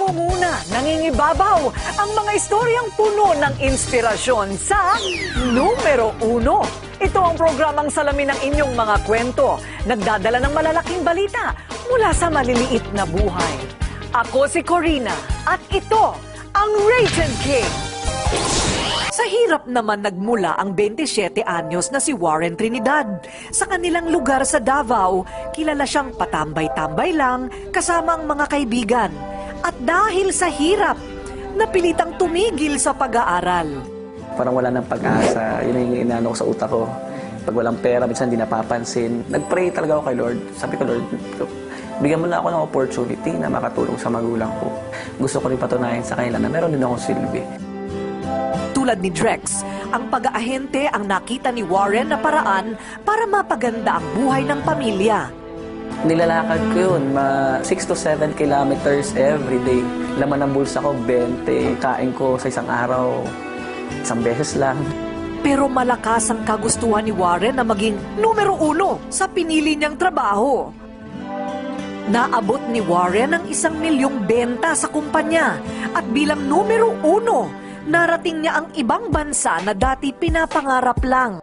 Nangunguna, nangingibabaw ang mga istoryang puno ng inspirasyon sa Numero 1. Ito ang programang salamin ng inyong mga kwento. Nagdadala ng malalaking balita mula sa maliliit na buhay. Ako si Corina at ito ang Rated K. Sa hirap naman nagmula ang 27 anyos na si Warren Trinidad. Sa kanilang lugar sa Davao, kilala siyang patambay-tambay lang kasama ang mga kaibigan. At dahil sa hirap, napilitang tumigil sa pag-aaral. Parang wala ng pag-asa, yun ang inaano ko sa utak ko. Pag walang pera, minsan hindi napapansin. Nag-pray talaga ako kay Lord. Sabi ko, Lord, bigyan mo na ako ng opportunity na makatulong sa magulang ko. Gusto ko rin patunayan sa kanila na meron din akong silbi. Tulad ni Drex, ang pag-aahente ang nakita ni Warren na paraan para mapaganda ang buhay ng pamilya. Nilalakad ko yun, 6 to 7 kilometers every day. Laman ng bulsa ko, 20. Kain ko sa isang araw, isang beses lang. Pero malakas ang kagustuhan ni Warren na maging numero 1 sa pinili niyang trabaho. Naabot ni Warren ang 1 milyong benta sa kumpanya at bilang numero 1, narating niya ang ibang bansa na dati pinapangarap lang.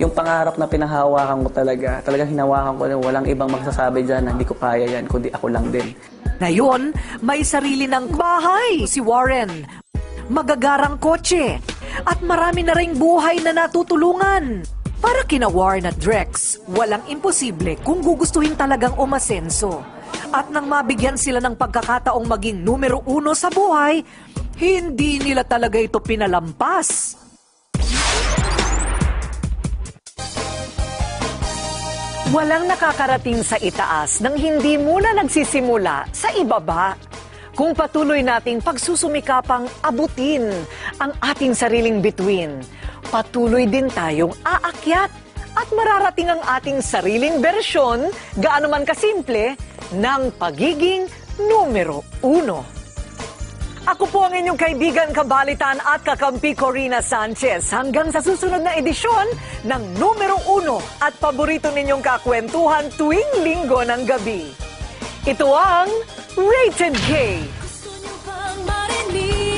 Yung pangarap na pinahawakan ko talagang hinawakan ko na walang ibang magsasabi dyan na hindi ko kaya yan, kundi ako lang din. Ngayon, may sarili ng bahay si Warren, magagarang kotse, at marami na ring buhay na natutulungan. Para kina Warren at Drex, walang imposible kung gugustuhin talagang umasenso. At nang mabigyan sila ng pagkakataong maging numero 1 sa buhay, hindi nila talaga ito pinalampas. Walang nakakarating sa itaas nang hindi muna nagsisimula sa ibaba. Kung patuloy nating pagsusumikapang abutin ang ating sariling bituin, patuloy din tayong aakyat at mararating ang ating sariling bersyon, gaano man kasimple, ng pagiging numero 1. Ako po ang inyong kaibigan, kabalitan at kakampi Corina Sanchez. Hanggang sa susunod na edisyon ng Numero 1 at paborito ninyong kakwentuhan tuwing linggo ng gabi. Ito ang Rated K. Gusto niyo bang marinig?